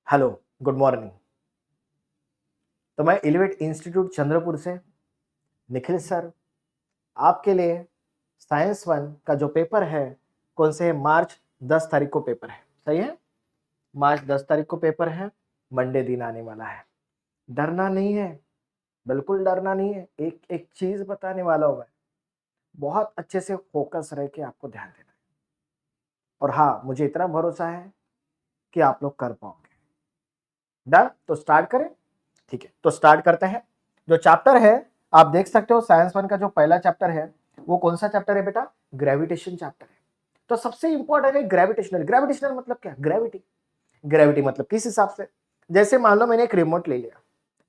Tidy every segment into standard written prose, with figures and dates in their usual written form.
Hello, good morning. तो मैं elevate institute Chandrapur से निखिल सर आपके लिए साइंस 1 का जो पेपर है कौन से मार्च 10 तारीख को पेपर है, सही है? मार्च 10 तारीख को पेपर है, मंडे दिन आने वाला है। डरना नहीं है, बिल्कुल डरना नहीं है। एक एक चीज बताने वाला हूं मैं, बहुत अच्छे से फोकस रह के आपको ध्यान देना है। और हाँ, मुझे इतना भरोसा है कि आप लोग कर पाओगे। डन? तो स्टार्ट करें। ठीक है, तो स्टार्ट करते हैं। जो चैप्टर है आप देख सकते हो, साइंस 1 का जो पहला चैप्टर है वो कौन सा चैप्टर है बेटा? ग्रेविटेशन चैप्टर है। तो सबसे इंपॉर्टेंट है ग्रेविटेशनल। ग्रेविटेशनल मतलब क्या? ग्रेविटी। ग्रेविटी मतलब किस हिसाब से? जैसे मान लो मैंने एक रिमोट ले लिया,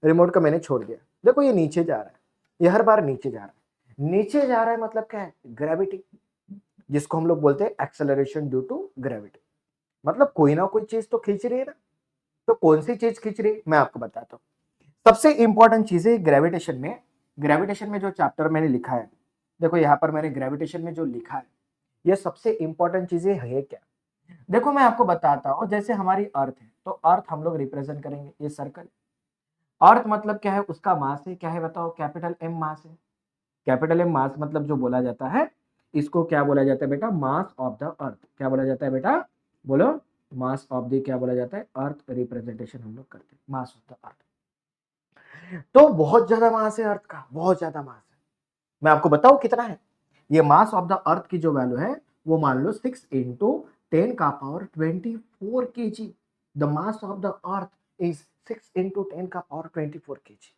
रिमोट को मैंने छोड़ दिया, देखो ये नीचे जा रहा है, ये हर बार नीचे जा रहा है। नीचे जा रहा है मतलब क्या है? ग्रेविटी, जिसको हम लोग बोलते हैं एक्सेलरेशन ड्यू टू ग्रेविटी। मतलब कोई ना कोई चीज तो खींच रही है ना। तो कौन सी चीज खींच रही है मैं आपको बताता हूँ। सबसे इंपॉर्टेंट चीज है ग्रेविटेशन में जो चैप्टर मैंने लिखा है, देखो यहां पर मैंने ग्रेविटेशन में जो लिखा है, ये सबसे इंपॉर्टेंट चीजें है क्या? देखो मैं आपको बताता हूं, जैसे हमारी अर्थ है तो अर्थ हम लोग रिप्रेजेंट करेंगे, ये सर्कल। अर्थ मतलब क्या है? उसका मास है, क्या है बताओ? कैपिटल एम मास है। कैपिटल एम मास मतलब जो बोला जाता है, इसको क्या बोला जाता है बेटा? Mass of the earth. क्या बोला जाता है बेटा? बोलो। मास ऑफ द क्या बोला जाता है? अर्थ रिप्रेजेंटेशन हम लोग करते हैं, मास ऑफ द अर्थ। तो बहुत ज्यादा मास है अर्थ का, बहुत ज्यादा मास है। मैं आपको बताऊं कितना है? ये मास ऑफ द अर्थ की जो वैल्यू है वो मान लो 6 इंटू 10 का power 24 kg। The mass of the earth is 6 into 10 का पावर 24 kg।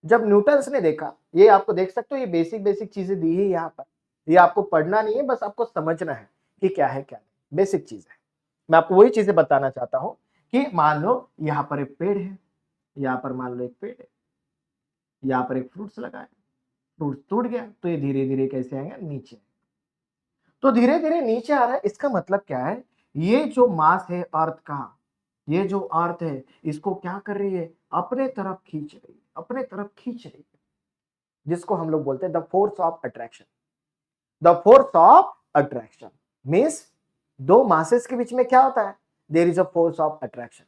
जब न्यूटन्स ने देखा, ये आपको देख सकते हो, ये बेसिक बेसिक चीजें दी है यहाँ पर। ये आपको पढ़ना नहीं है, बस आपको समझना है कि क्या है क्या नहीं, बेसिक चीज है। मैं आपको वही चीजें बताना चाहता हूं कि मान लो यहाँ पर एक पेड़ है, यहाँ पर मान लो एक पेड़ है, यहाँ पर एक फ्रूट्स लगा है, फ्रूट टूट गया तो ये धीरे धीरे कैसे आएगा? नीचे। तो धीरे धीरे नीचे आ रहा है, इसका मतलब क्या है? ये जो मास है अर्थ का, ये जो अर्थ है इसको क्या कर रही है? अपने तरफ खींच रही है, अपने तरफ खींच रही है, जिसको हम लोग बोलते हैं the force of attraction. The force of attraction means दो मासेस के बीच में क्या होता है? There is a force of attraction.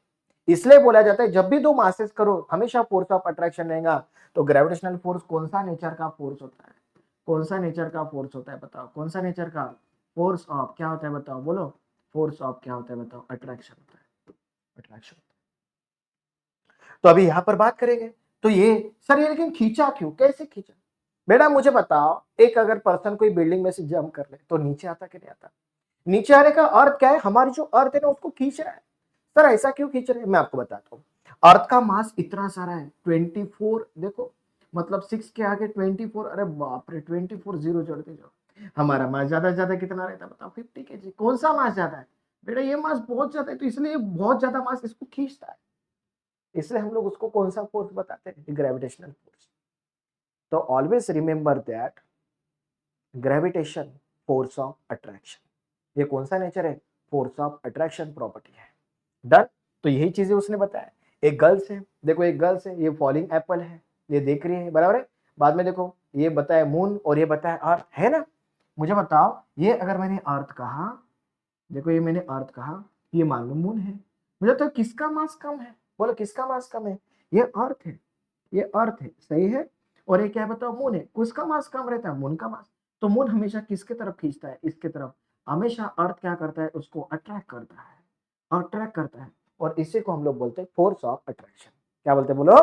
इसलिए बोला जाता है जब भी दो मासेस करो हमेशा फोर्स ऑफ अट्रैक्शन रहेगा। तो ग्रेविटेशनल फोर्स कौन सा नेचर का फोर्स होता है? कौन सा नेचर का फोर्स होता है बताओ? कौन सा नेचर का? फोर्स ऑफ क्या होता है बताओ? बोलो। फोर्स ऑफ क्या होता है बताओ? अट्रैक्शन होता है, अट्रैक्शन। तो अभी यहां पर बात करेंगे। तो ये सर ये लेकिन खींचा क्यों, कैसे खींचा? बेटा मुझे बताओ, एक अगर पर्सन कोई बिल्डिंग में से जंप कर ले तो नीचे आता कि नहीं आता? नीचे आने का अर्थ क्या है? हमारी जो अर्थ है ना उसको खींच रहा है। सर ऐसा क्यों खींच रहे हैं? मैं आपको बताता हूँ। अर्थ का मास इतना सारा है 24, देखो मतलब 6 के आगे 24, अरे बाप रे 24 जीरो जोड़ते जाओ। हमारा मास ज्यादा से ज्यादा कितना रहता है बताओ? 50 kg। कौन सा मास ज्यादा है बेटा? ये मास बहुत ज्यादा है, तो इसलिए बहुत ज्यादा मास इसको खींचता है। इसलिए हम लोग उसको कौन सा फोर्स बताते हैं? Gravitational force. तो always remember that gravitation force of attraction, ये कौन सा नेचर है? फोर्स ऑफ अट्रैक्शन प्रॉपर्टी है। डन? तो यही चीजें उसने बताया। एक गर्ल्स है, देखो एक गर्ल्स है, ये फॉलिंग एप्पल है, ये देख रही है, बराबर है। बाद में देखो ये बताया मून और ये बताया अर्थ, है ना? मुझे बताओ, ये अगर मैंने अर्थ कहा, देखो ये मैंने अर्थ कहा, ये मान लो मून है, मुझे तो किसका मास कम है? बोलो किसका मास कम है? ये अर्थ है, ये अर्थ है, सही है। और ये क्या है बताओ? मून है। किसका मास कम रहता है? मून का मास। तो मून हमेशा किसके तरफ खींचता है? इसके तरफ। हमेशा अर्थ क्या करता है? उसको अट्रैक्ट करता है, अट्रैक्ट करता है। और इसी को हम लोग बोलते हैं फोर्स ऑफ अट्रैक्शन। क्या बोलते हैं बोलो?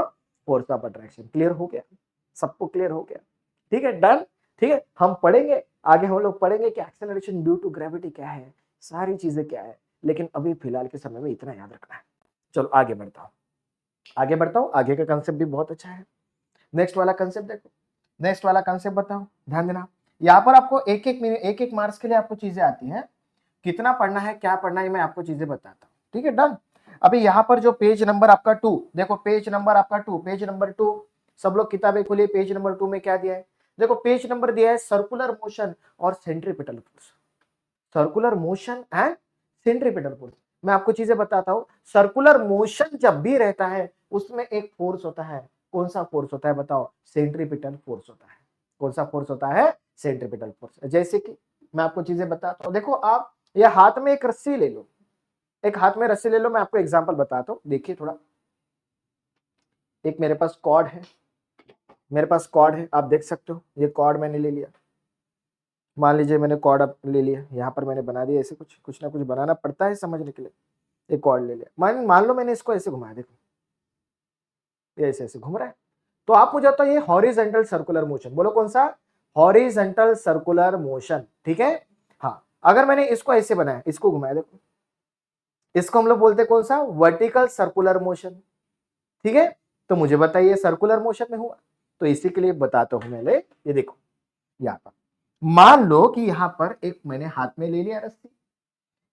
Force of attraction. क्लियर हो गया? सबको क्लियर हो गया? ठीक है, डन। ठीक है, हम पढ़ेंगे आगे, हम लोग पढ़ेंगे कि एक्सेलरेशन ड्यू टू ग्रेविटी क्या है, सारी चीजें क्या है। लेकिन अभी फिलहाल के समय में इतना याद रखना है। चलो आगे बढ़ता हूं, आगे बढ़ता हूं। आगे का कंसेप्ट भी बहुत अच्छा है। नेक्स्ट वाला कंसेप्ट देखो, नेक्स्ट वाला कंसेप्ट बताओ, ध्यान देना। यहाँ पर आपको एक एक मार्क्स के लिए आपको चीजें आती हैं, कितना पढ़ना है क्या पढ़ना है मैं आपको चीजें बताता हूँ। ठीक है, डन। अभी यहाँ पर जो पेज नंबर आपका 2, देखो पेज नंबर आपका 2, पेज नंबर 2, सब लोग किताबें खोलिए। पेज नंबर 2 में क्या दिया है? देखो पेज नंबर दिया है सर्कुलर मोशन और centripetal force. Circular motion and centripetal force. मैं आपको चीजें बताता हूं। सर्कुलर मोशन जब भी रहता है उसमें एक फोर्स होता है। कौन सा फोर्स होता है बताओ? सेंट्रीपिटल फोर्स होता है। कौन सा फोर्स होता है? Centripetal force. जैसे कि मैं आपको चीजें बताता हूं, देखो आप ये हाथ में एक रस्सी ले लो, एक हाथ में रस्सी ले लो, मैं आपको एग्जांपल बताता हूँ, देखिए थोड़ा। एक मेरे पास कॉर्ड है, आप देख सकते हो, ये कॉर्ड मैंने ले लिया। मान लीजिए मैंने कॉर्ड अब ले लिया, यहाँ पर मैंने बना दिया ऐसे, कुछ ना कुछ बनाना पड़ता है समझने के लिए। एक कॉर्ड ले लिया, मान लो मैंने इसको ऐसे घुमाया, देखो ये ऐसे ऐसे घूम रहा है। तो आप मुझे बताओ ये हॉरिजेंटल सर्कुलर मोशन, बोलो कौन सा? हॉरिजेंटल सर्कुलर मोशन, ठीक है। हाँ, अगर मैंने इसको ऐसे बनाया, इसको घुमाया, देखो इसको हम लोग बोलते हैं कौन सा? वर्टिकल सर्कुलर मोशन, ठीक है। तो मुझे बताइए सर्कुलर मोशन में हुआ, तो इसी के लिए बताता हूं मैं। ये देखो यहाँ पर मान लो कि यहाँ पर एक मैंने हाथ में ले लिया रस्सी,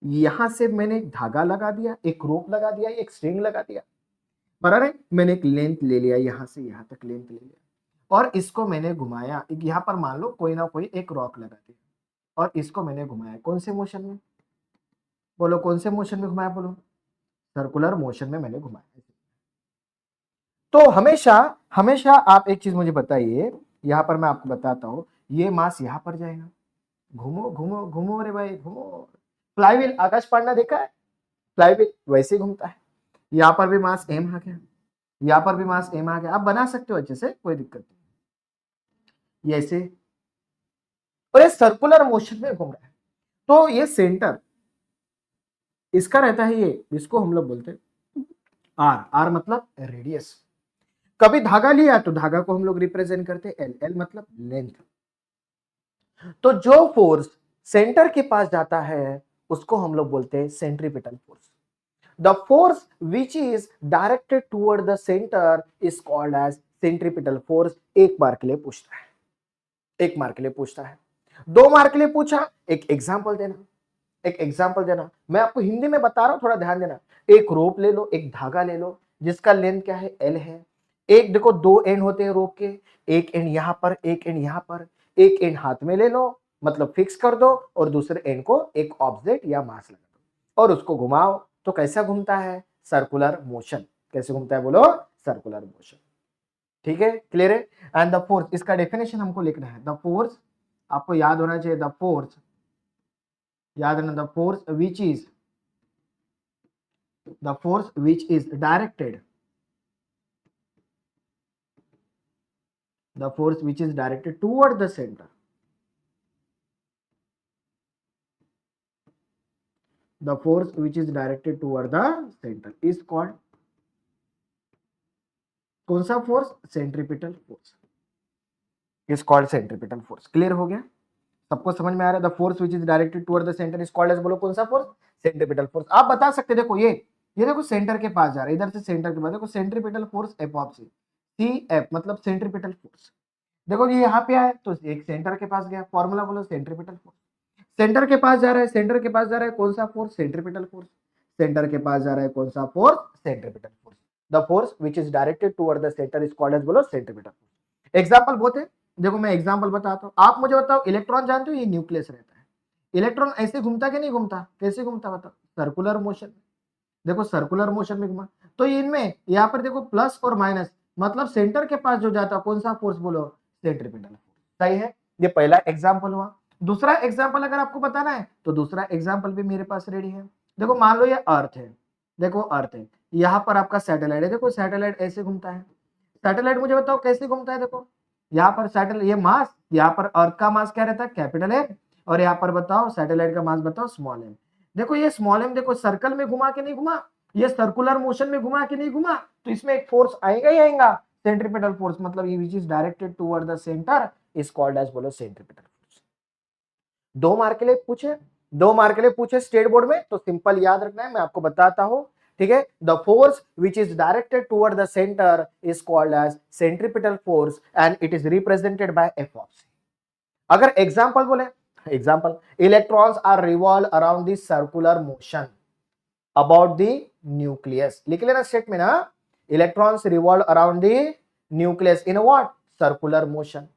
यहां से मैंने एक धागा लगा दिया, एक रोप लगा दिया, एक स्ट्रिंग लगा दिया, बराबर है। मैंने एक लेंथ ले लिया, यहां से यहां तक लेंथ ले लिया, और इसको मैंने घुमाया। यहाँ पर मान लो कोई ना कोई एक रॉक लगा दिया, और इसको मैंने घुमाया कौन से मोशन में? बोलो कौन से मोशन में घुमाया? बोलो सर्कुलर मोशन में मैंने घुमाया। तो हमेशा हमेशा आप एक चीज मुझे बताइए, यहां पर मैं आपको बताता हूं, ये मास यहां पर जाएगा, घूमो घूमो घूमो रे भाई घूमो। फ्लाईव्हील आकाश पढ़ना देखा है? फ्लाईव्हील वैसे ही घूमता है। यहाँ पर भी मास एम आ गया, यहाँ पर भी मास एम आ गया, आप बना सकते हो अच्छे से, कोई दिक्कत नहीं। ये ऐसे, और ये सर्कुलर मोशन में घूम रहा है। तो ये सेंटर इसका रहता है, ये इसको हम लोग बोलते हैं आर। आर मतलब रेडियस। कभी धागा लिया तो धागा को हम लोग रिप्रेजेंट करते हैं एल। एल मतलब लेंथ। तो जो फोर्स सेंटर के पास जाता है उसको हम लोग बोलते हैं centripetal force. The force which is directed toward the centre is called as centripetal force. एक बार के लिए पूछता है, एक मार्क के लिए पूछता है, 2 मार्क के लिए पूछा, एक एग्जांपल देना, एक एग्जांपल देना। मैं आपको हिंदी में बता रहा हूं, थोड़ा ध्यान देना। एक रोप ले लो, एक धागा ले लो, जिसका लेंथ क्या है? एल है। एक देखो 2 एंड होते हैं रोप के, एक एंड यहां पर, एक एंड यहां पर। एक एंड हाथ में ले लो, मतलब फिक्स कर दो, और दूसरे एंड को एक ऑब्जेक्ट या मास लगा दो, और उसको घुमाओ। तो कैसा घूमता है? Circular motion. कैसे घूमता है? बोलो सर्कुलर मोशन। ठीक है, क्लियर है। एंड द फोर्स, इसका डेफिनेशन हमको लिखना है। द फोर्स आपको याद होना चाहिए, द फोर्स याद रखना, the force which is directed, the force which is directed toward the center, the force which is directed toward the center is called कौन सा force? Centripetal force is called centripetal force। Clear हो गया? सबको समझ में आ रहा है? The force which is directed toward the centre is called as, बोलो कौन सा फोर्स? Centripetal force. आप बता सकते देखो, ये देखो सेंटर के पास जा रहा है, इधर से सेंटर के पास, देखो centripetal force F of C F मतलब सेंट्रीपिटल फोर्स। देखो ये यहाँ पे आया तो एक सेंटर के पास गया, फॉर्मूला बोलो सेंट्रीपिटल फोर्स। सेंटर के पास जा रहा है, सेंटर के पास जा रहा है, कौन सा फोर्स? Centripetal force. सेंटर के पास जा रहा है, कौन सा force? Centripetal force. The force which is directed toward the centre is called as, बोलो सेंट्रीपिटल फोर्स। एग्जांपल बहुत है, देखो मैं एग्जांपल बताता हूं, आप मुझे बताओ इलेक्ट्रॉन जानते हो? ये न्यूक्लियस रहता है। इलेक्ट्रॉन ऐसे घूमता कि नहीं घूमता? कैसे घूमता बताओ? Circular motion. देखो सर्कुलर मोशन में घुमा, तो इनमें यहाँ पर देखो प्लस और माइनस, मतलब सेंटर के पास जो जाता कौन सा फोर्स? बोलो सेंट्रीपिटल फोर्स। सही है, ये पहला एग्जांपल हुआ। दूसरा एग्जांपल अगर आपको बताना है तो दूसरा एग्जांपल भी मेरे पास रेडी है। देखो मान लो ये अर्थ है, देखो अर्थ है, यहाँ पर आपका सैटेलाइट है, देखो सैटेलाइट ऐसे घूमता है। सैटेलाइट मुझे बताओ कैसे घूमता है? देखो यहाँ पर सैटेलाइट, ये मास, यहाँ पर अर्थ का मास क्या रहता है? कैपिटल एम, और यहाँ पर बताओ सैटेलाइट का मास बताओ स्मॉल एम। देखो ये स्मॉल एम देखो सर्कल में घुमा के नहीं घुमा, ये सर्कुलर मोशन में घुमा के नहीं घुमा, तो इसमें एक फोर्स आएगा ही आएगा, सेंट्रीपिटल फोर्स, मतलब ये which is directed toward the centre is called as, बोलो सेंट्रीपिटल फोर्स। 2 मार्क के लिए पूछे, 2 मार्क के लिए पूछे स्टेट बोर्ड में, तो सिंपल याद रखना है, मैं आपको बताता हूं। ठीक है, the force which is directed toward the centre is called as centripetal force and it is represented by F of C. अगर एग्जांपल बोले, example, electrons are revolve around the circular motion about the nucleus. लिख लेना state में ना, electrons revolve around the nucleus in what? Circular motion.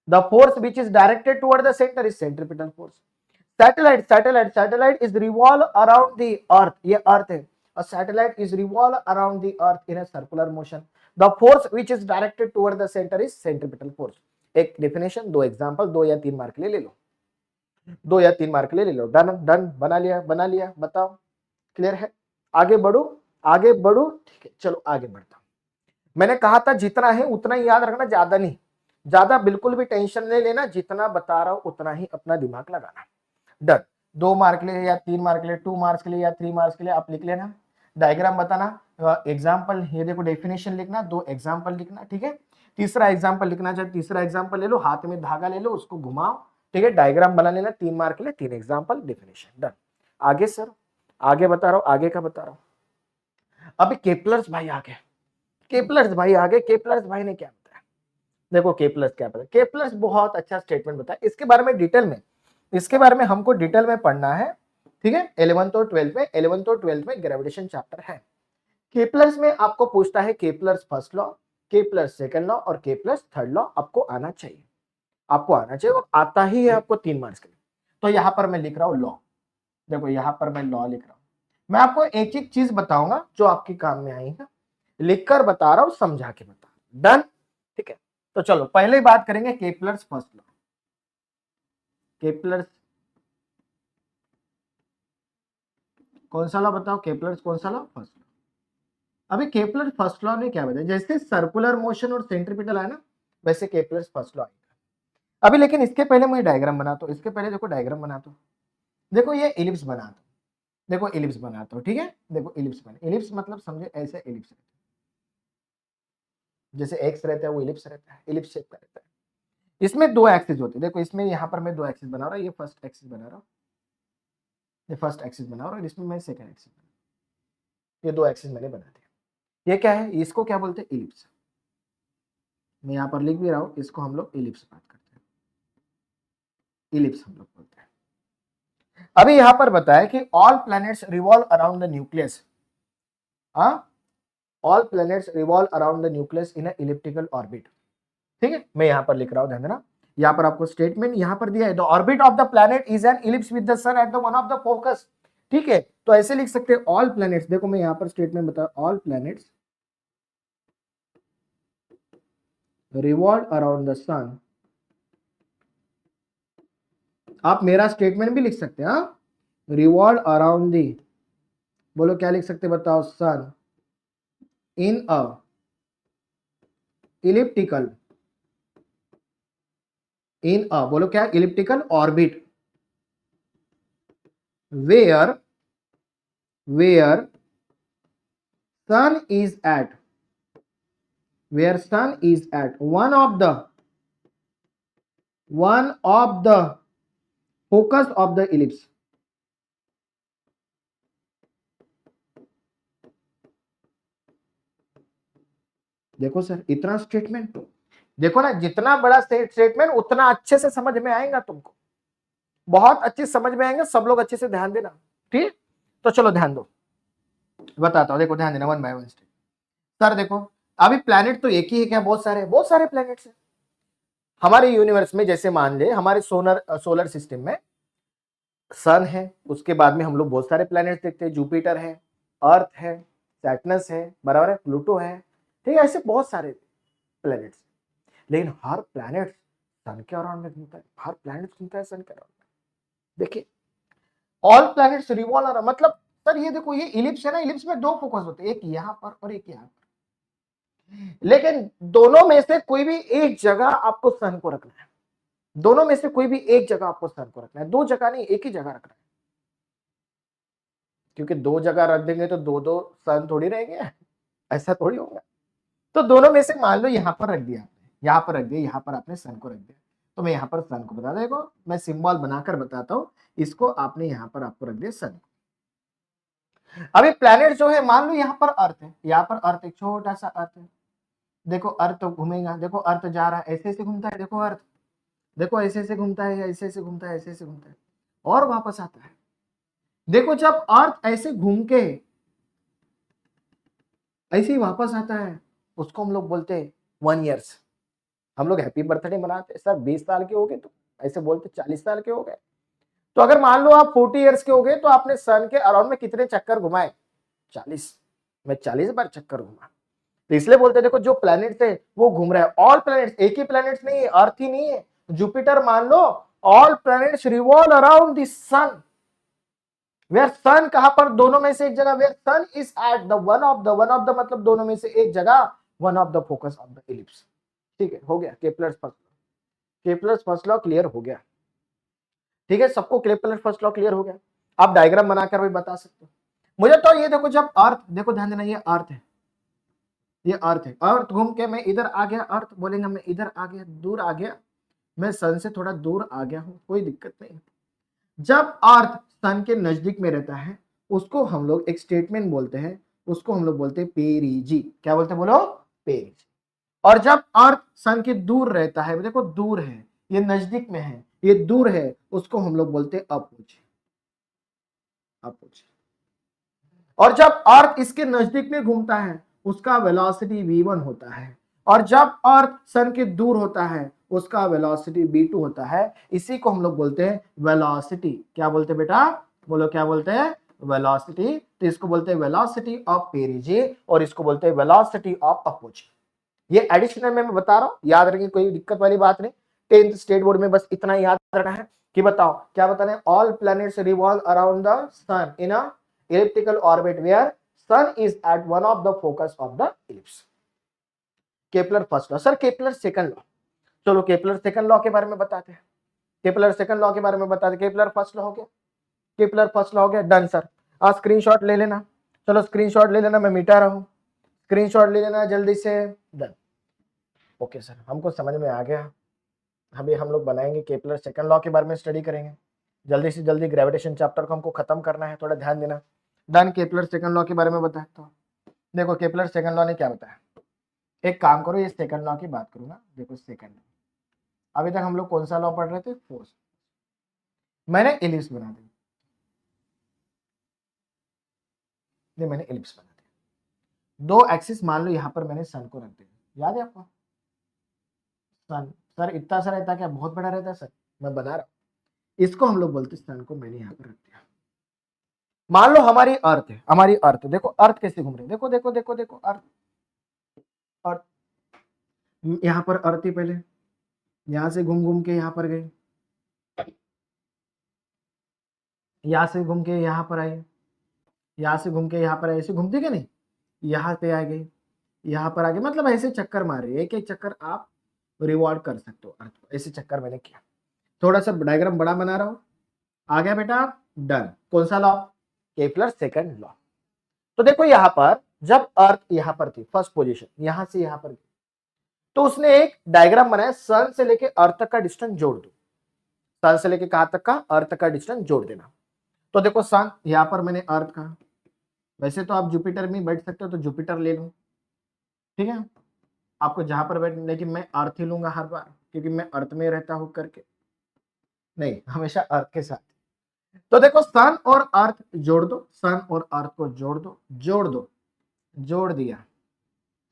The force which is directed toward the center is centripetal force. Satellite is revolve around the earth. ये earth है. A satellite is revolve around the earth in a circular motion. The force which is directed toward the center is centripetal force. एक definition, 2 example, 2 या 3 mark ले लो, 2 या 3 mark ले लो। Done done, बना लिया, बताओ क्लियर है? आगे बढ़ो, आगे बढ़ो, ठीक है, चलो आगे बढ़ता हूं। मैंने कहा था जितना है उतना ही याद रखना, ज्यादा नहीं, ज्यादा बिल्कुल भी टेंशन नहीं लेना, जितना बता रहा हूं उतना ही अपना दिमाग लगाना। डन। 2 मार्क के लिए या 3 मार्क के लिए, 2 मार्क्स के लिए या 3 मार्क्स के लिए आप लिख लेना, डायग्राम बताना, एग्जाम्पल ये देखो डेफिनेशन लिखना, 2 एग्जाम्पल लिखना, ठीक है। तीसरा एग्जाम्पल लिखना चाहे तीसरा एग्जाम्पल ले लो, हाथ में धागा ले लो, उसको घुमाओ, ठीक है, डायग्राम बना लेना, 3 मार्क के लिए 3 एग्जाम्पल डेफिनेशन। डन। आगे सर, आगे बता रहा हूं, आगे का बता रहा हूं। अभी केपलर्स भाई आ गए, केपलर्स भाई आ गए, केपलर्स भाई ने क्या बताया, देखो केपलर्स क्या बताया, केपलर्स बहुत अच्छा स्टेटमेंट बताया, इसके बारे में डिटेल में, इसके बारे में हमको डिटेल में पढ़ना है, ठीक है। 11th और 12th में, 11th और 12th में ग्रेविटेशन चैप्टर है। केपलर्स में आपको पूछता है Kepler's first law, Kepler's second law और केपलर्स थर्ड लॉ आपको आना चाहिए, आपको आना चाहिए, और आता ही है आपको 3 मार्क्स के लिए। तो यहां पर मैं लिख रहा हूं लॉ, देखो यहां पर मैं लॉ लिख रहा हूं, मैं आपको एक एक चीज बताऊंगा जो आपके काम में आएगा, लिखकर बता रहा हूं, समझा के बता रहा हूं। डन, ठीक है। तो चलो पहले बात करेंगे केपलर्स फर्स्ट लॉ, केपलर्स कौन सा लॉ बताओ, केपलर्स कौन सा लॉ, फर्स्ट लॉ। अभी केपलर फर्स्ट लॉ ने क्या बताया, जैसे सर्कुलर मोशन और सेंट्रीपिटल है ना, वैसे केपलर्स फर्स्ट लॉ आएगा। अभी लेकिन इसके पहले मैं डायग्राम बनाता हूं, इसके पहले देखो डायग्राम बनाता हूं, देखो ये इलिप्स बनाता हूं, देखो इलिप्स बनाता हूं, ठीक है, देखो इलिप्स बना, इलिप्स मतलब समझे ऐसे इलिप्स रहता है, जैसे एक्स रहता है वो इलिप्स रहता है, इलिप्स शेप का रहता है। इसमें 2 एक्सिस होते हैं, देखो इसमें यहाँ पर मैं 2 एक्सिस बना रहा हूँ, ये फर्स्ट एक्सिस बना रहा हूँ, ये फर्स्ट एक्सिस बना रहा हूँ, और इसमें मैं सेकंड एक्सिस बना, ये 2 एक्सिस मैंने बना दिया। ये क्या है, इसको क्या बोलते हैं, इलिप्स। मैं यहाँ पर लिख भी रहा हूँ, इसको हम लोग इलिप्स बात करते हैं, इलिप्स हम लोग बोलते हैं। अभी यहाँ पर बताया कि all planets revolve around the nucleus, all planets revolve around the nucleus in elliptical orbit, ठीक है। मैं यहाँ पर लिख रहा हूँ, ध्यान देना, यहाँ पर आपको स्टेटमेंट यहाँ पर दिया है, the orbit of the planet is an ellipse with the sun at the one of the focus, ठीक है। तो ऐसे लिख सकते हैं ऑल प्लैनेट्स, देखो मैं यहाँ पर स्टेटमेंट बता, all planets revolve around the sun, आप मेरा स्टेटमेंट भी लिख सकते हैं, रिवॉल्व अराउंड दी, बोलो क्या लिख सकते बताओ, सन in a elliptical, in a बोलो क्या, elliptical orbit, where sun is at, where sun is at one of the focus of the ellipse. देखो सर इतना स्टेटमेंट, देखो ना जितना बड़ा स्टेटमेंट उतना अच्छे से समझ में आएगा तुमको, बहुत अच्छे समझ में आएंगे, सब लोग अच्छे से ध्यान देना, ठीक। तो चलो ध्यान दो, बताता हूं, देखो ध्यान देना, one by one step. Sir देखो अभी प्लैनेट तो एक ही है क्या, बहुत सारे प्लैनेट्स हैं हमारे यूनिवर्स में। जैसे मान ले हमारे सोलर सिस्टम में सन है, उसके बाद में हम लोग बहुत सारे प्लैनेट्स देखते हैं, जुपिटर है, अर्थ है, सैटर्नस है, बराबर है, प्लूटो है, ठीक है, ऐसे बहुत सारे प्लैनेट्स। लेकिन हर प्लैनेट सन के अराउंड में घूमता है, हर प्लैनेट घूमता है सन के अराउंड में। देखिए ऑल प्लैनेट्स रिवॉल्व अराउंड, मतलब सर ये देखो ये इलिप्स है ना, इलिप्स में 2 फोकस होते हैं, एक यहाँ पर और एक यहाँ पर, लेकिन दोनों में से कोई भी एक जगह आपको सन को रखना है, दोनों में से कोई भी एक जगह आपको सन को रखना है, 2 जगह नहीं, एक ही जगह रखना है, क्योंकि 2 जगह रख देंगे तो 2 सन थोड़ी रहेंगे, ऐसा थोड़ी होगा। तो दोनों में से मान लो यहाँ पर रख दिया आपने, यहाँ पर रख दिया, यहाँ पर आपने सन को रख दिया, तो मैं यहाँ पर सन को बता, देखो मैं सिंबल बनाकर बताता हूँ, इसको आपने यहाँ पर आपको रख दिया सन। अभी प्लैनेट जो है, मान लो यहाँ पर अर्थ है, यहाँ पर अर्थ, एक छोटा सा अर्थ है, देखो अर्थ तो घूमेगा, देखो अर्थ जा रहा है, ऐसे ऐसे घूमता है, देखो अर्थ, देखो ऐसे ऐसे घूमता है, ऐसे ऐसे घूमता है, ऐसे ऐसे घूमता है और वापस आता है। देखो जब अर्थ ऐसे घूम के ऐसे ही वापस आता है, उसको हम लोग बोलते हैं 1 ईयर्स। हम लोग हैप्पी बर्थडे मनाते हैं, सर 20 साल के हो गए, तो ऐसे बोलते 40 साल के हो गए। तो अगर मान लो आप 40 ईयर्स के हो गए, तो आपने सन के अराउंड में कितने चक्कर घुमाए, 40, मैं 40 बार चक्कर घुमा। तो इसलिए बोलते हैं देखो जो प्लैनेट्स है वो घूम रहा है, ऑल प्लैनेट्स, एक ही प्लैनेट्स नहीं है, अर्थ ही नहीं है, जुपिटर मान लो, all planets revolve around the sun, where sun कहां पर, दोनों में से एक जगह, where sun is at the one of the मतलब दोनों में से एक जगह, one of the focus of the ellipse. ठीक है, हो गया Kepler's first law. Kepler's first law clear हो गया। ठीक है, सबको केपलर फर्स्ट लॉ क्लियर हो गया। आप डायग्राम बनाकर भी बता सकते हो। मुझे तो ये देखो, जब अर्थ, देखो ध्यान देना, ये अर्थ है, ये अर्थ है, अर्थ घूम के मैं इधर आ गया, अर्थ बोलेंगे मैं इधर आ गया, दूर आ गया, मैं सन से थोड़ा दूर आ गया हूं, कोई दिक्कत नहीं। जब अर्थ सन के नजदीक में रहता है उसको हम लोग एक स्टेटमेंट बोलते हैं, उसको हम लोग बोलते हैं पेरिजी। क्या बोलते हैं, बोलो, पेरिजी। और जब अर्थ सन के दूर रहता है, देखो दूर है, ये नजदीक में है, ये दूर है, उसको हम लोग बोलते हैं अपोज, अपोज। और जब अर्थ इसके नजदीक में घूमता है उसका वेलोसिटी v1 होता है, और जब अर्थ सन के दूर होता है उसका वेलोसिटी v2 होता है। इसी को हम लोग बोलते हैं वेलोसिटी। क्या बोलते हैं बेटा, बोलो क्या बोलते हैं, वेलोसिटी। तो इसको बोलते हैं वेलोसिटी ऑफ पेरिजी और इसको बोलते हैं वेलोसिटी ऑफ अपोज। ये एडिशनल में मैं बता रहा हूं, याद रखिए, कोई दिक्कत वाली बात नहीं। 10th स्टेट बोर्ड में बस इतना याद रखना है कि बताओ क्या बताना है, all planets revolve around the sun in a elliptical orbit where sun is at one of the focus of the ellipse। Kepler first law. Sir Kepler second law, चलो केपलर सेकंड लॉ के बारे में बताते हैं। Kepler second law के बारे में बताते हैं। केपलर फर्स्ट लॉ हो गया, केपलर फर्स्ट लॉ हो गया, डन सर। आज स्क्रीनशॉट ले लेना, चलो स्क्रीनशॉट ले लेना, मैं मिटा रहा हूं, स्क्रीनशॉट ले लेना जल्दी से, डन। ओके सर, हमको समझ में आ गया। अभी हम लोग बनाएंगे केपलर सेकंड लॉ के बारे में स्टडी करेंगे। जल्दी से जल्दी ग्रेविटेशन चैप्टर को हमको खत्म करना है, थोड़ा ध्यान देना। डन, केपलर सेकंड लॉ के बारे में बताए तो देखो केपलर सेकंड लॉ ने क्या बताया। एक काम करो, ये सेकंड लॉ की बात करूंगा। देखो सेकंड लॉ, अभी तक हम लोग कौन सा लॉ पढ़ रहे थे, फोर्स। मैंने एलिप्स बना दिया, ये मैंने एलिप्स बना दिया। दो एक्सिस मान लो, यहां पर मैंने सन को रख दिया, याद है आपको सन। सर इतना सा रहता क्या, बहुत बड़ा रहता है सर, मैं बना रहा हूं। इसको हम लोग बोलते सन को मैंने यहाँ पर रख दिया। मान लो हमारी अर्थ है, हमारी अर्थ, देखो अर्थ कैसे घूम रही है, देखो देखो देखो देखो अर्थ, अर्थ यहाँ पर अर्थ थी पहले, यहां से घूम घूम के यहाँ पर गई, यहां से घूम के यहाँ पर आई, यहां से घूम के यहाँ पर आई, ऐसे घूमती क्या नहीं, यहाँ पे आ गई, यहाँ पर आ गई, मतलब ऐसे चक्कर मार रही है। एक एक चक्कर आप रिवॉर्ड कर सकते हो अर्थ को, ऐसे चक्कर मैंने किया। थोड़ा सा डायग्राम बड़ा बना रहा हूं, आ गया बेटा, डन। कौन सा लॉ, केपलर सेकंड लॉ। तो देखो यहां पर जब अर्थ यहां पर थी फर्स्ट पोजीशन, यहां से यहां पर गई, तो उसने एक डायग्राम बनाया, सन से लेके अर्थ तक का डिस्टेंस जोड़ दो। सन से लेके कहां तक का, अर्थ तक का डिस्टेंस जोड़ देना। तो देखो सन, यहां पर मैंने अर्थ कहा, वैसे तो आप जुपिटर में बैठ सकते हो तो जुपिटर ले लो, ठीक है, आपको जहां पर बैठ, लेकिन मैं अर्थ ही लूंगा हर बार, क्योंकि मैं अर्थ में रहता हूं करके, नहीं हमेशा अर्थ के साथ। तो देखो सन और अर्थ जोड़ दो, सन और अर्थ को जोड़ दो, जोड़ दो, जोड़ दिया,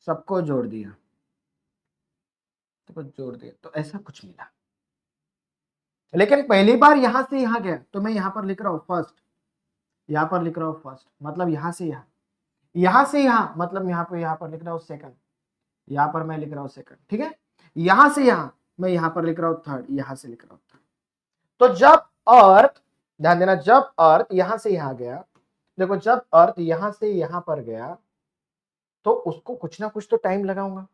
सबको जोड़ दिया, तो जोड़ दिया, तो ऐसा कुछ मिला। लेकिन पहली बार यहां से यहां गया, तो मैं यहां पर लिख रहा हूं फर्स्ट, यहां पर लिख रहा हूं फर्स्ट, मतलब यहां से यहां, यहां से यहां, मतलब यहां पर लिख रहा हूं सेकंड, यहां पर मैं लिख रहा हूं सेकंड, ठीक है। यहां से यहां, मैं यहां पर लिख रहा हूं थर्ड, यहां से लिख रहा हूं थर्ड। तो जब अर्थ, ध्यान देना, जब अर्थ यहां से यहां गया, देखो जब अर्थ यहां से यहां पर गया, तो उसको कुछ ना कुछ तो टाइम लगाऊंगा,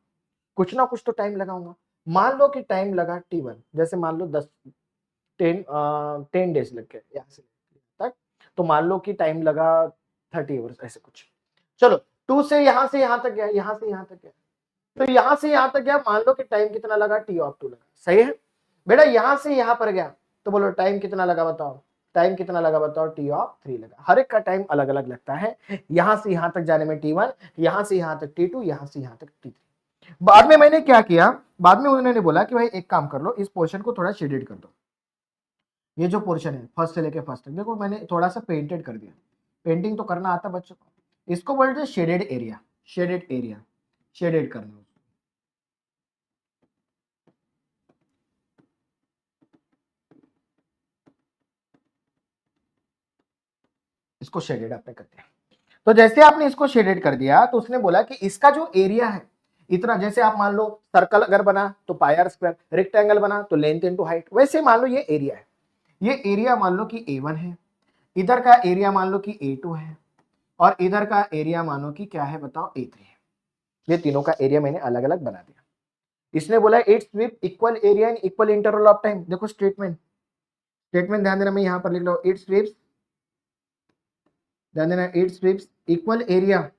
कुछ ना कुछ तो टाइम लगाऊंगा। मान लो कि टाइम लगा T1, जैसे मान लो 10 डेज लग गए यहाँ से तक, तो मान लो कि टाइम लगा 30 आवर्स, ऐसे कुछ। चलो 2 से यहां तक गया, यहां से यहां तक गया, तो यहां से यहां तक गया, मान लो कि टाइम कितना लगा, T(2) लगा, सही है बेटा। यहां से यहां पर गया, तो बोलो टाइम कितना लगा बताओ, टाइम कितना लगा बताओ, T(3) लगा। हर एक का टाइम अलग अलग लगता है, यहां से यहां तक जाने में T1, यहां से यहां तक T2, यहां से यहां तक T3। बाद में मैंने क्या किया, बाद में उन्होंने बोला कि भाई एक काम कर लो, इस पोर्शन को थोड़ा शेडेड कर दो। ये जो पोर्शन है फर्स्ट से लेके फर्स्ट तक, देखो मैंने थोड़ा सा पेंटेड कर दिया, पेंटिंग तो करना आता बच्चों को, इसको बोलते हैं shaded area, shaded area, shaded करना। इसको शेडेड आपने कर दिया, तो जैसे आपने इसको शेडेड कर दिया, तो उसने बोला कि इसका जो एरिया है इतना, जैसे आप मान लो सर्कल अगर बना तो पाई आर स्क्वायर, रेक्टेंगल बना तो लेंथ इनटू हाइट, वैसे मान लो ये एरिया है, ये एरिया मान लो कि A1 है, इधर का एरिया मान लो कि A2 है और इधर का एरिया मानो कि क्या है बताओ A3 है। ये तीनों का एरिया मैंने अलग अलग बना दिया। इसने बोला it's with equal area and equal interval of time. देखो स्टेटमेंट ध्यान देना, मैं यहां पर लिख लो इट्स विथ, ध्यान देना, it's with equal area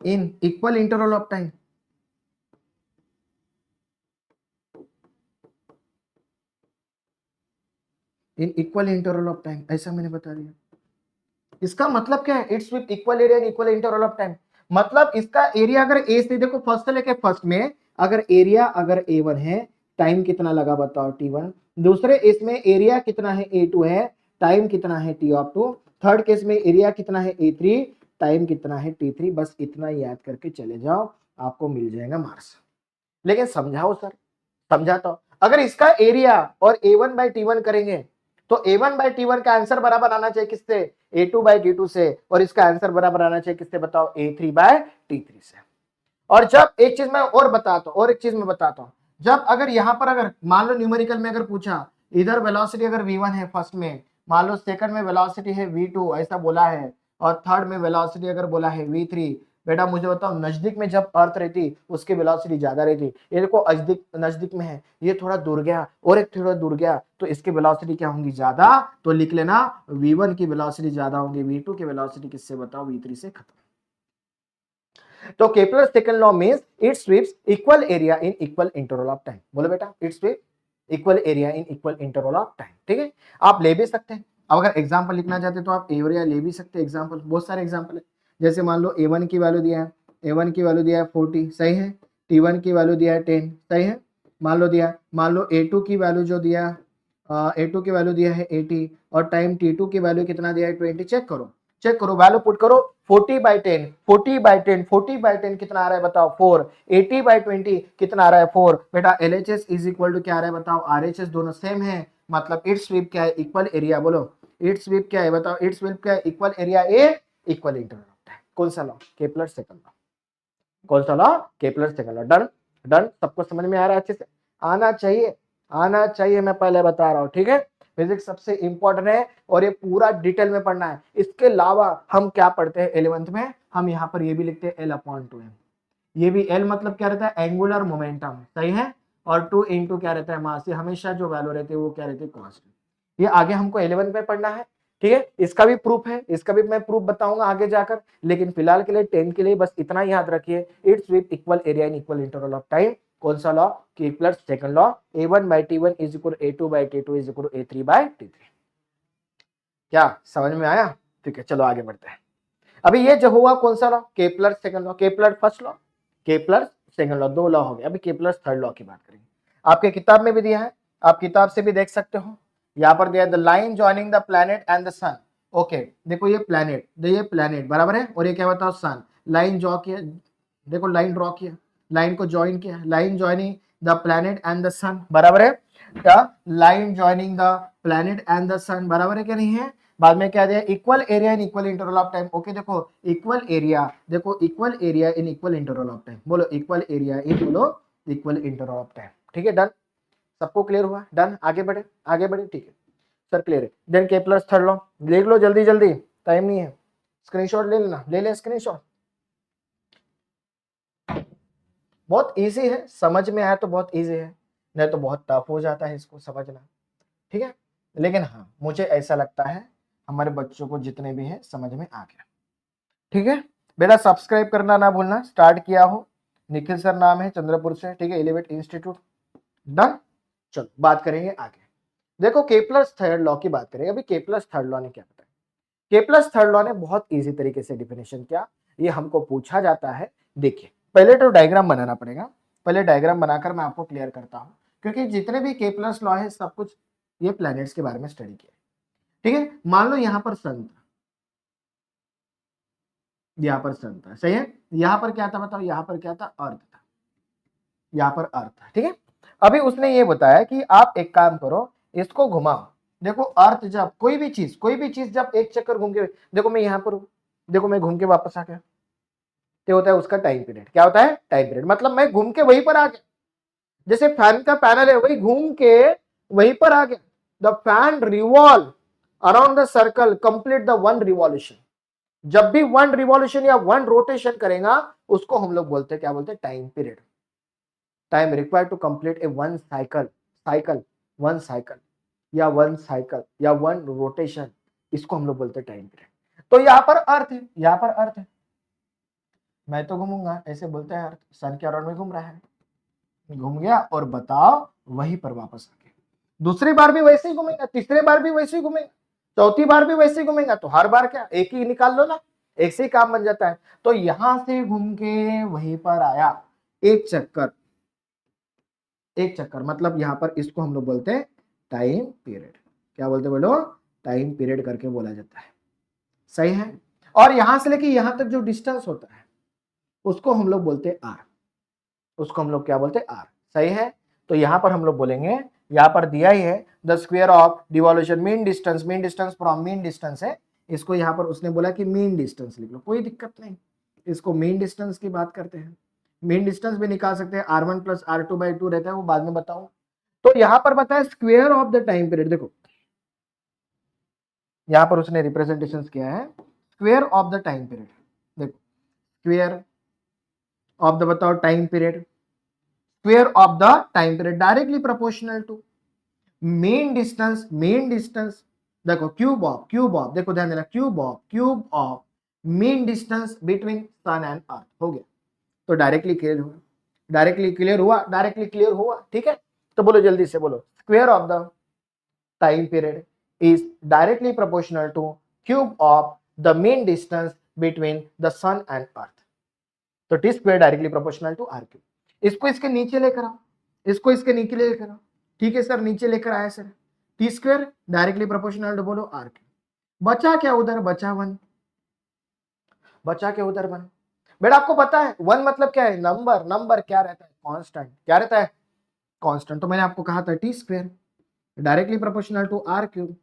in equal interval of time. In equal interval of time, ऐसा मैंने बता दिया। इसका मतलब क्या है, it's with equal area and equal interval of time. मतलब इसका एरिया अगर ए से, देखो फर्स्ट से लेके फर्स्ट में अगर एरिया अगर A1 है, टाइम कितना लगा बताओ T1। दूसरे इसमें एरिया कितना है A2 है, टाइम कितना है T2। थर्ड केस में एरिया कितना है A3, टाइम कितना है T3। बस इतना याद करके चले जाओ, आपको मिल जाएगा मार्क्स। लेकिन समझाओ सर, समझाता अगर इसका एरिया और A1/T1 करेंगे तो A1/T1 का आंसर बराबर आना चाहिए किससे, A2/T2 से, और इसका आंसर बराबर आना चाहिए किससे बताओ, A3/T3 से। और जब एक चीज मैं और बताता हूं, और एक चीज मैं बताता हूं, जब अगर यहां पर अगर मान लो न्यूमेरिकल में अगर पूछा, इधर वेलोसिटी अगर V1 है फर्स्ट में, मान लो सेकंड में वेलोसिटी है V2 ऐसा बोला है, और थर्ड में वेलोसिटी अगर बोला है V3, बेटा मुझे बताओ नजदीक में जब अर्थ रहती उसकी वेलोसिटी ज्यादा रहती, ये देखो नजदीक नजदीक में है, ये थोड़ा दूर गया और एक थोड़ा दूर गया, तो इसकी वेलोसिटी क्या होंगी, ज्यादा। तो लिख लेना V1 की वेलोसिटी ज्यादा होंगी, V2 की वेलोसिटी किससे बताओ, V3 से। खत्म। तो Kepler second law means it sweeps equal area in equal interval of time. बोलो बेटा, it sweep equal area in equal interval of time. ठीक है, आप ले भी सकते हैं। अब अगर एग्जांपल लिखना चाहते हैं तो आप एरिया ले भी सकते हैं। एग्जांपल बहुत सारे एग्जांपल है, जैसे मान लो A1 की वैल्यू दिया है, A1 की वैल्यू दिया है 40, सही है। T1 की वैल्यू दिया है 10, सही है। मान लो A2 की वैल्यू जो दिया, A2 की वैल्यू दिया है 80, और टाइम T2 की वैल्यू कितना दिया है 20। चेक करो वैल्यू पुट करो, 40/10, 40/10, 40/10 कितना आ रहा है बताओ 4, 80/20 कितना आ रहा है 4। बेटा LHS इज इक्वल टू क्या आ रहा है बताओ, RHS, दोनों सेम है, मतलब इट स्वीप क्या है, इक्वल एरिया। बोलो इट स्वीप क्या है बताओ, इट स्वीप क्या है, equal area A equal interval of time. कौन सा लॉ, केपलर सेकंड लॉ। कौन सा law, Kepler second law. Done done, सबको समझ में आ रहा है, अच्छे से आना चाहिए, आना चाहिए, मैं पहले बता रहा हूं। ठीक है, फिजिक्स सबसे इंपॉर्टेंट है और ये पूरा डिटेल में पढ़ना है। इसके अलावा हम क्या पढ़ते हैं 11th में, हम यहाँ पर ये भी लिखते हैं L/2m। ये भी L मतलब क्या रहता है, एंगुलर मोमेंटम, सही है। और 2 इंटू क्या रहता है, मास। ये हमेशा जो वैल्यू रहती है वो क्या रहती है, कांस्टेंट। ये आगे हमको 11th में पढ़ना है। ठीक है, इसका भी प्रूफ है, इसका भी मैं प्रूफ बताऊंगा आगे जाकर, लेकिन फिलहाल के लिए 10 के लिए बस इतना याद रखिए, it's with equal area in equal interval of time. कौन सा law, Kepler second law, A1/T1 is equal A2/T2 is equal A3/T3। क्या समझ में आया? ठीक है, चलो आगे बढ़ते हैं। अभी ये जो हुआ कौन सा law, Kepler second law, Kepler first law, Kepler second law, दो लॉ हो गए। अभी केपलर थर्ड लॉ की बात करेंगे। आपके किताब में भी दिया है, आप किताब से भी देख सकते हो, यहाँ पर दिया the line joining the planet and the sun. Okay, देखो ये प्लैनेट, ये प्लैनेट बराबर है, और ये क्या बताओ सन। लाइन ड्रॉ किया, देखो लाइन ड्रॉ किया, लाइन को ज्वाइन किया, line joining the planet and the sun, बराबर है क्या, line joining the planet and the sun, बराबर है क्या नहीं है। बाद में क्या दिया, equal area in equal interval of time. Okay, देखो इक्वल एरिया, देखो equal area in equal interval of time. बोलो इक्वल एरिया इन, बोलो इक्वल इंटरवल ऑफ टाइम। ठीक है, डन, सबको क्लियर हुआ, डन, आगे बढ़े, आगे बढ़े। ठीक है सर, क्लियर है। देन केपलर्स थर्ड लॉ देख लो जल्दी जल्दी, टाइम नहीं है, स्क्रीनशॉट ले लेना, ले ले स्क्रीनशॉट। बहुत इजी है, समझ में आया तो बहुत इजी है, नहीं तो बहुत टफ हो जाता है इसको समझना। ठीक है, लेकिन हाँ मुझे ऐसा लगता है हमारे बच्चों को जितने भी है समझ में आ गया। ठीक है बेटा, सब्सक्राइब करना ना भूलना, स्टार्ट किया हो, निखिल सर नाम है, चंद्रपुर से। ठीक है, एलिवेट इंस्टीट्यूट। डन, चलो बात करेंगे आगे। देखो केपलर्स थर्ड लॉ की बात करेंगे। अभी केपलर्स थर्ड लॉ ने क्या बताया, केपलर्स थर्ड लॉ ने बहुत इजी तरीके से डिफिनेशन किया। ये हमको पूछा जाता है, देखिए पहले तो डायग्राम बनाना पड़ेगा, पहले डायग्राम बनाकर मैं आपको क्लियर करता हूं, क्योंकि जितने भी केपलर्स लॉ है सब कुछ ये प्लैनेट्स के बारे में स्टडी किया। ठीक है, मान लो यहाँ पर सन था, यहाँ पर सन था, सही है। यहाँ पर क्या था बताओ, यहाँ पर क्या था, अर्थ था, यहाँ पर अर्थ था। ठीक है, अभी उसने ये बताया कि आप एक काम करो, इसको घुमाओ। देखो अर्थ जब कोई भी चीज जब एक चक्कर घूम के, देखो मैं यहाँ पर हूं, देखो मैं घूम के वापस आ गया, क्या होता है उसका टाइम पीरियड, क्या होता है टाइम पीरियड, मतलब मैं घूम के वहीं पर आ गया। जैसे फैन का पैनल है वही घूम के वहीं पर आ गया। The fan revolve around the circle complete the one revolution. जब भी वन रिवॉल्यूशन या वन रोटेशन करेगा उसको हम लोग बोलते हैं, क्या बोलते हैं, time period. Time required to complete a one cycle, one cycle या वन रोटेशन, इसको हम लोग बोलते हैं टाइम पीरियड। तो यहां पर अर्थ है, यहां पर अर्थ है, मैं तो घूमूंगा, ऐसे बोलते हैं अर्थ, सन के अराउंड में घूम रहा है, घूम गया और बताओ वहीं पर वापस आ गया। दूसरी बार भी वैसे ही घूमेगा, तीसरी बार भी वैसे ही घूमेगा, चौथी बार भी वैसे ही घूमेगा, तो हर बार क्या एक ही निकाल लो ना, एक से ही काम बन जाता है। तो यहां से घूम के वहीं पर आया, एक चक्कर, एक चक्कर, मतलब यहां पर इसको हम लोग बोलते हैं टाइम पीरियड। क्या बोलते बोलो, टाइम पीरियड करके बोला जाता है। सही है। और यहां से लेके यहां तक जो डिस्टेंस होता है उसको हम लोग बोलते हैं आर, उसको हम लोग क्या बोलते हैं, आर। सही है। तो यहां पर हम लोग बोलेंगे, यहां पर दिया ही है the square of devolution mean distance, mean distance from mean distance है, इसको यहां पर उसने बोला कि मीन डिस्टेंस लिख लो, कोई दिक्कत नहीं, इसको मीन डिस्टेंस की बात करते हैं। मीन डिस्टेंस भी निकाल सकते हैं, R1 प्लस R2/2 रहता है, वो बाद में बताऊं। तो यहां पर बताया square of the time period, देखो यहां पर उसने रिप्रेजेंटेशन किया है square of the time period. देखो स्क्वायर ऑफ द, बताओ, time period, square of the time period directly proportional to mean distance, mean distance, देखो क्यूब ऑफ, देखो ध्यान देना, cube of mean distance between sun and earth हो गया। तो directly clear हुआ, डायरेक्टली क्लियर हुआ, डायरेक्टली क्लियर हुआ, ठीक है। तो बोलो जल्दी से बोलो, square of the time period is directly proportional to cube of the mean distance between the sun and earth. तो T square directly proportional to R cube. इसको इसके नीचे लेकर आओ, इसको इसके नीचे लेकर आओ, ठीक है सर, नीचे लेकर आया sir, T square directly proportional to, बोलो आर क्यूब। बचा क्या उधर, बचा वन, बचा क्या उधर वन। बेटा आपको पता है वन मतलब क्या है, नंबर, नंबर क्या रहता है, कांस्टेंट, क्या रहता है, कांस्टेंट। तो मैंने आपको कहा था T square directly proportional to R cube,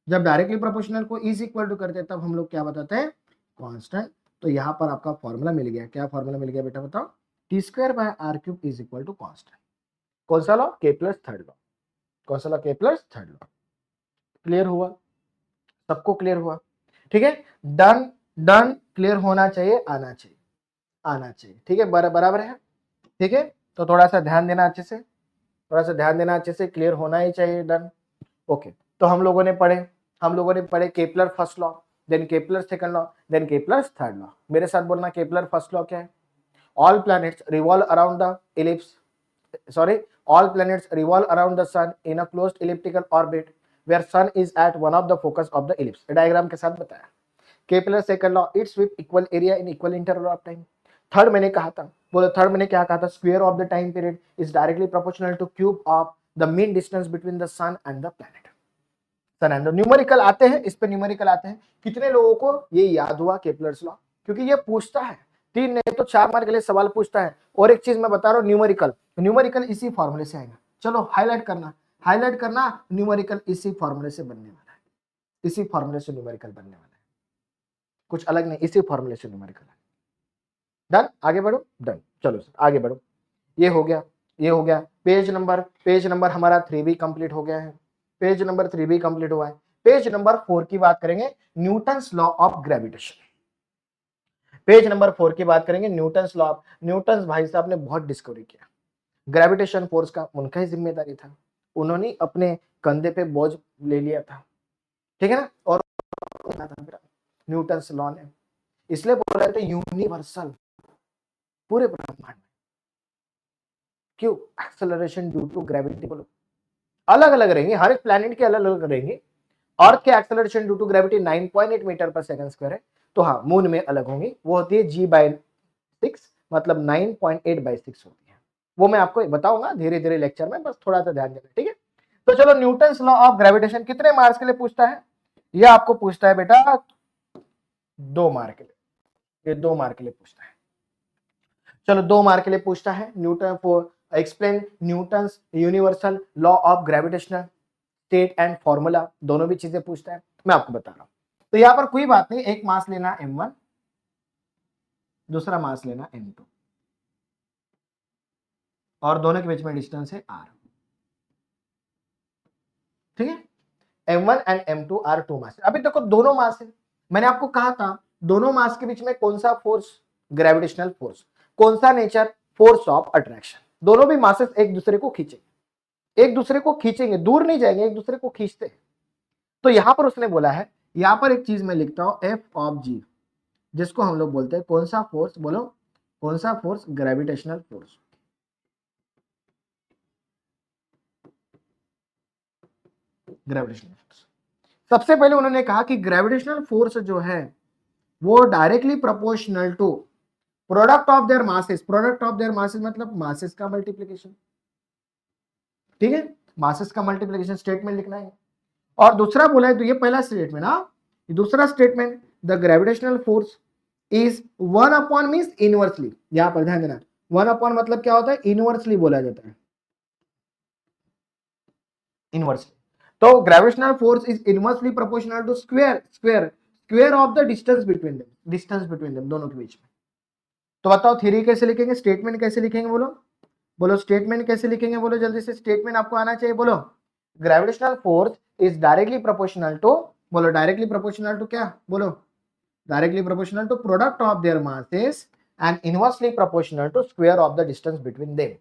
जब डायरेक्टली प्रोपोर्शनल को इज इक्वल टू करते हैं तब हम लोग क्या बताते हैं, कांस्टेंट। तो यहां पर आपका फॉर्मूला मिल गया, क्या फॉर्मूला मिल गया बेटा बताओ, T square by R cube is equal to constant. कौन सा लॉ, के प्लस थर्ड लॉ, कौन सा लॉ, के प्लस थर्ड लॉ। क्लियर हुआ, सबको क्लियर हुआ, ठीक है। डन, डन, क्लियर होना चाहिए, आना चाहिए, आना चाहिए, ठीक है, बराबर है, ठीक है। तो थोड़ा सा ध्यान देना अच्छे से, थोड़ा सा ध्यान देना अच्छे से, क्लियर होना ही चाहिए, डन, ओके। तो हम लोगों ने पढ़े Kepler first law, then Kepler second law, then Kepler third law. मेरे साथ बोलना, केपलर फर्स्ट लॉ क्या है, all planets revolve around the ellipse, sorry, all planets revolve around the sun in a closed elliptical orbit where sun is at one of the focus of the ellipse। Diagram के साथ बताया। Kepler second law, it sweep equal area in equal interval of time. Third मैंने कहा था, बोलो third मैंने क्या कहा था, square of the time period is directly proportional to cube of the mean distance between the sun and the planet. Sun and numerical आते हैं, इस पे न्यूमेरिकल आते हैं। कितने लोगों को ये याद हुआ केपलर्स लॉ, क्योंकि ये पूछता है 3 नहीं तो 4 मार्क के लिए सवाल पूछता है। और एक चीज मैं बता रहा हूं, न्यूमेरिकल, न्यूमेरिकल इसी फॉर्मूले से आएगा। चलो हाईलाइट करना, हाईलाइट करना, न्यूमेरिकल इसी फॉर्मूले से बनने वाला है, इसी फॉर्मूले से न्यूमेरिकल बनने वाला है, कुछ अलग नहीं, इसी फॉर्मूले से न्यूमेरिकल है। डन, आगे बढ़ो, डन, चलो सर आगे बढ़ो। ये हो गया, ये हो गया। पेज नंबर हमारा 3 भी कंप्लीट हो गया है, पेज नंबर 3 भी कंप्लीट हुआ है। पेज नंबर 4 की बात करेंगे, Newton's law of gravitation. Page number 4 की बात करेंगे, न्यूटन्स लॉ ऑफ, न्यूटन्स भाई साहब ने बहुत डिस्कवरी किया, ग्रेविटेशन फोर्स का उनका ही जिम्मेदारी था, उन्होंने अपने कंधे पे बोझ ले लिया था, ठीक है ना। और न्यूटन्स लॉ ने, इसलिए बोल रहे थे यूनिवर्सल पूरे ब्रह्मांड में। क्यों, एक्सेलरेशन ड्यू टू ग्रेविटी, बोलो अलग अलग रहेंगे, हर एक प्लैनेट के अलग अलग रहेंगे। अर्थ के acceleration due to gravity 9.8 metre पर सेकंड स्क्वायर है। तो हाँ, मून में अलग होंगी, वो होती है g/6, मतलब 9.8/6 होती है। वो मैं आपको बताऊंगा धीरे धीरे लेक्चर में, बस थोड़ा सा ध्यान देना, ठीक है। तो चलो, न्यूटन्स लॉ ऑफ ग्रेविटेशन कितने मार्क्स के लिए पूछता है, यह आपको पूछता है बेटा 2 मार्क के लिए, ये 2 मार्क के लिए पूछता है। चलो 2 मार्क के लिए पूछता है, Newton for explain Newton's universal law of gravitational state and formula, दोनों भी चीजें पूछता है, मैं आपको बता रहा हूं। तो यहां पर कोई बात नहीं, एक मास लेना m1, दूसरा मास लेना m2, और दोनों के बीच में डिस्टेंस है r। ठीक है, m1 and m2 are to mass. अभी देखो दोनों मास है, मैंने आपको कहा था दोनों मास के बीच में कौन सा फोर्स, ग्रेविटेशनल फोर्स। कौन सा नेचर, फोर्स ऑफ अट्रैक्शन। दोनों भी मासेस एक दूसरे को खींचेंगे, एक दूसरे को खींचेंगे, दूर नहीं जाएंगे, एक दूसरे को खींचते हैं। तो यहां पर उसने बोला है, यहां पर एक चीज मैं लिखता हूं एफ ऑफ जी, जिसको हम लोग बोलते हैं कौन सा फोर्स, बोलो कौन सा force, gravitational force. Gravitational force. सबसे पहले उन्होंने कहा कि ग्रेविटेशनल फोर्स जो है वो directly proportional to product of their masses. Product of their masses मतलब मासेस का मल्टीप्लीकेशन। ठीक है, मासेस का मल्टीप्लीकेशन स्टेटमेंट लिखना है। और दूसरा बोला है, तो ये पहला स्टेटमेंट, हाँ दूसरा statement, the gravitational force is 1 upon means inversely. यहां पर ध्यान देना, 1 अपॉन मतलब क्या होता है, इनवर्सली बोला जाता है, इनवर्सली। तो gravitational force is inversely proportional to square square square of the distance between them, distance between them, दोनों के बीच में। तो बताओ थ्योरी कैसे लिखेंगे, स्टेटमेंट कैसे लिखेंगे, बोलो बोलो स्टेटमेंट कैसे लिखेंगे, बोलो जल्दी से, स्टेटमेंट आपको आना चाहिए, बोलो। Gravitational force is directly proportional to, बोलो डायरेक्टली प्रोपोर्शनल टू क्या, बोलो directly proportional to product of their masses and inversely proportional to square of the distance between them.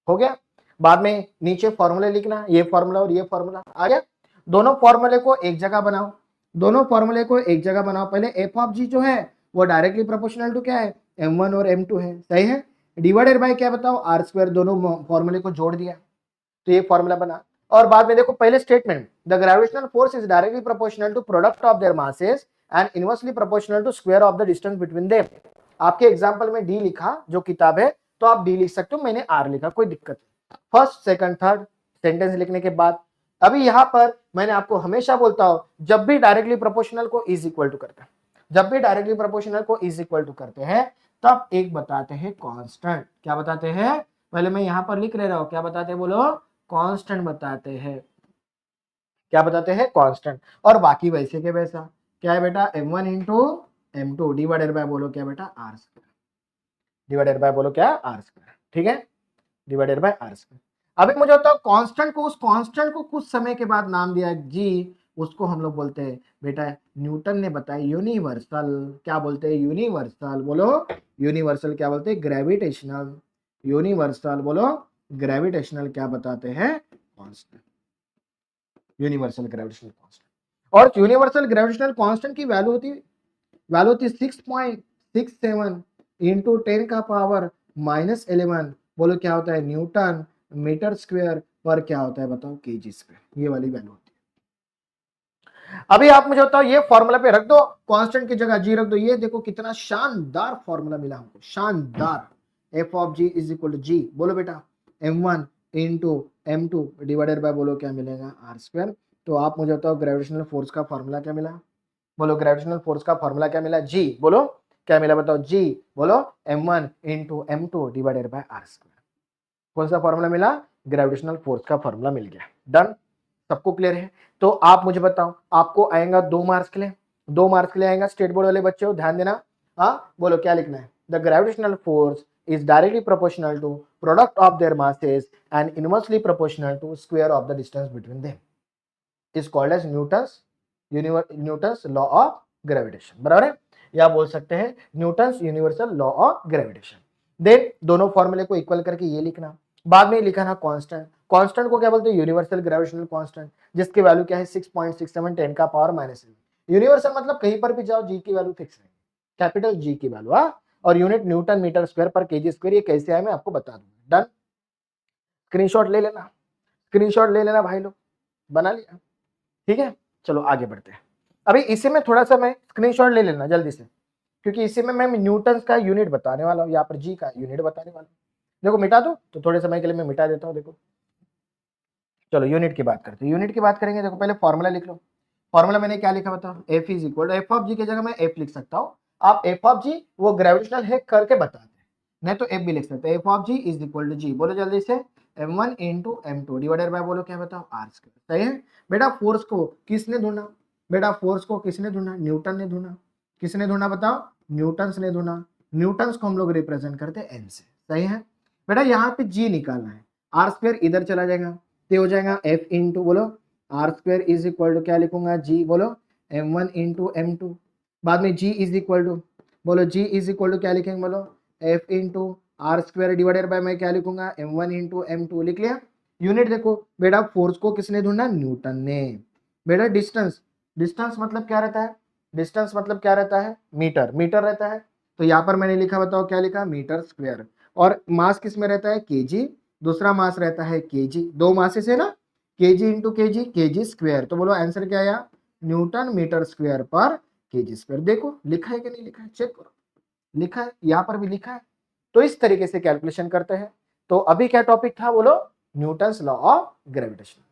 हो गया। बाद में नीचे फॉर्मूले लिखना, ये फॉर्मूला और ये फॉर्मूला आ गया। दोनों फॉर्मूले को एक जगह बनाओ, दोनों फॉर्मूले को एक जगह बनाओ। पहले एफ ऑफ जी जो है वो डायरेक्टली प्रोपोर्शनल टू क्या है, m1 और m2 है, सही है। डिवाइडेड बाय क्या बताओ, आर स्क्वायर। दोनों फॉर्मूले को जोड़ दिया तो ये फॉर्मूला बना। और बाद में देखो पहले statement, the gravitational force is directly proportional to product of their masses and inversely proportional to square of the distance between them. आपके एग्जांपल में डी लिखा जो किताब है, तो आप डी लिख सकते हो, मैंने आर लिखा, कोई दिक्कत नहीं। फर्स्ट सेकंड थर्ड सेंटेंस लिखने के बाद अभी यहां पर मैंने आपको हमेशा बोलता हूं, जब भी डायरेक्टली प्रोपोर्शनल को इज इक्वल टू करते हैं, जब भी डायरेक्टली प्रोपोर्शनल को इज इक्वल टू करते हैं, तब एक बताते हैं कांस्टेंट। क्या बताते हैं, पहले मैं यहां पर लिख ले रहा हूं, क्या बताते हैं, बोलो कांस्टेंट बताते हैं। क्या बताते हैं, कांस्टेंट। और बाकी वैसे के वैसा क्या है बेटा, m1 into m2 divided bye, बोलो क्या बेटा, आर स्क्वायर, डिवाइडेड बाय, बोलो क्या, आर स्क्वायर। ठीक है, डिवाइडेड बाय आर स्क्वायर। अभी मुझे बताओ कांस्टेंट को, उस कांस्टेंट को कुछ समय के बाद नाम दिया जी, उसको हम लोग बोलते हैं बेटा, न्यूटन ने बताया यूनिवर्सल। क्या बोलते हैं, यूनिवर्सल, बोलो यूनिवर्सल। क्या बोलते हैं, ग्रेविटेशनल। यूनिवर्सल बोलो ग्रेविटेशनल, क्या बताते हैं, कांस्टेंट, यूनिवर्सल ग्रेविटेशनल कांस्टेंट। और यूनिवर्सल ग्रेविटेशनल कांस्टेंट की वैल्यू होती 6.67 इंटू 10 का पावर -11। बोलो क्या होता है, न्यूटन मीटर स्क्वायर पर क्या होता है, बताओ केजी स्क्वायर। ये वाली वैल्यू होती है। अभी आप मुझे बताओ, ये फॉर्मूला पे रख दो, कांस्टेंट की जगह जी रख दो। ये देखो कितना शानदार फॉर्मूला मिला हमको, शानदार। F of G is equal to G, बोलो बेटा m1 into m2 divided bye, बोलो क्या मिलेगा, आर स्क्वायर। तो आप मुझे बताओ ग्रेविटेशनल फोर्स का फॉर्मूला क्या मिला, बोलो ग्रेविटेशनल फोर्स का फॉर्मूला क्या मिला, जी, बोलो क्या मिला, बताओ जी, बोलो m1 into m2 divided by R square. कौन सा फॉर्मूला मिला, ग्रेविटेशनल फोर्स का फॉर्मूला मिल गया। डन, सबको क्लियर है। तो आप मुझे बताओ, आपको आएगा 2 मार्क्स के लिए, 2 मार्क्स के लिए आएगा। स्टेट बोर्ड वाले बच्चे हो ध्यान देना। हाँ बोलो क्या लिखना है, the gravitational force is directly proportional to product of their masses and inversely proportional to square of the distance between them, is called as Newton's law of gravitation. बराबर है, या बोल सकते हैं Newton's universal law of gravitation. Then दोनों फॉर्मूले को equal करके ये लिखना, बाद में लिखा कांस्टेंट। कांस्टेंट को क्या बोलते हैं, यूनिवर्सल ग्रेविटेशनल कांस्टेंट, जिसकी वैल्यू क्या है 6.67 10 का पावर -11। यूनिवर्सल मतलब कहीं पर भी जाओ जी की वैल्यू फिक्स है, कैपिटल जी की वैल्यू। और यूनिट न्यूटन मीटर स्क्वायर पर केजी स्क्वायर। ये कैसे आए मैं आपको बता दूंगा। डन, स्क्रीनशॉट ले लेना, स्क्रीनशॉट ले लेना भाई लोग, बना लिया। ठीक है, चलो आगे बढ़ते हैं। अभी इसी में थोड़ा सा मैं स्क्रीनशॉट ले लेना जल्दी से, क्योंकि इसी में मैं न्यूटन का यूनिट बताने वाला हूँ, यहाँ पर जी का यूनिट बताने वाला हूँ। देखो मिटा दो, तो थोड़े समय के लिए मैं मिटा देता हूँ। देखो चलो यूनिट की बात करते हैं, यूनिट की बात करेंगे। देखो पहले फॉर्मूला लिख लो। फॉर्मूला मैंने क्या लिखा बताओ, F is equal to, F of G की जगह मैं एफ लिख सकता हूँ। आप एफ ऑफ जी वो ग्रेविटेशनल है करके बता दें, नहीं तो एफ भी लिख सकते हैं। F of G is equal to G, बोलो जल्दी से, m1 into m2 divided bye, बोलो क्या बताओ, आर स्क्वायर। सही है बेटा। फोर्स को किसने ढूंढा, बेटा फोर्स को किसने ढूंढा, न्यूटन ने ढूंढा। किसने ढूंढा बताओ, न्यूटन्स ने ढूंढा। न्यूटन्स को हम लोग रिप्रेजेंट करते हैं एन से, सही है। बेटा यहाँ पे जी निकालना है, आर स्क्वायर इधर चला जाएगा तो हो जाएगा एफ इंटू बोलो R square is equal to क्या लिखूंगा जी बोलो m1 इंटू m2, बाद में g इज इक्वल टू बोलो g इज इक्वल टू क्या लिखेंगे बोलो f into R square divided by मैं क्या लिखूंगा m1 इंटू m2 लिख लिया। यूनिट देखो बेटा फोर्स को किसने ढूंढना न्यूटन ने। बेटा डिस्टेंस, डिस्टेंस मतलब क्या रहता है, डिस्टेंस मतलब क्या रहता है मीटर, मीटर रहता है तो यहाँ पर मैंने लिखा बताओ क्या लिखा मीटर स्क्वायर। और मास किस में रहता है केजी, दूसरा मास रहता है केजी, दो मासेस है ना केजी इंटू केजी स्क्वायर, तो बोलो आंसर क्या आया न्यूटन मीटर स्क्वायर पर केजी स्क्वायर। देखो लिखा है कि नहीं लिखा है चेक करो, लिखा है यहाँ पर भी लिखा है। तो इस तरीके से कैलकुलेशन करते हैं। तो अभी क्या टॉपिक था बोलो न्यूटन्स लॉ ऑफ ग्रेविटेशन।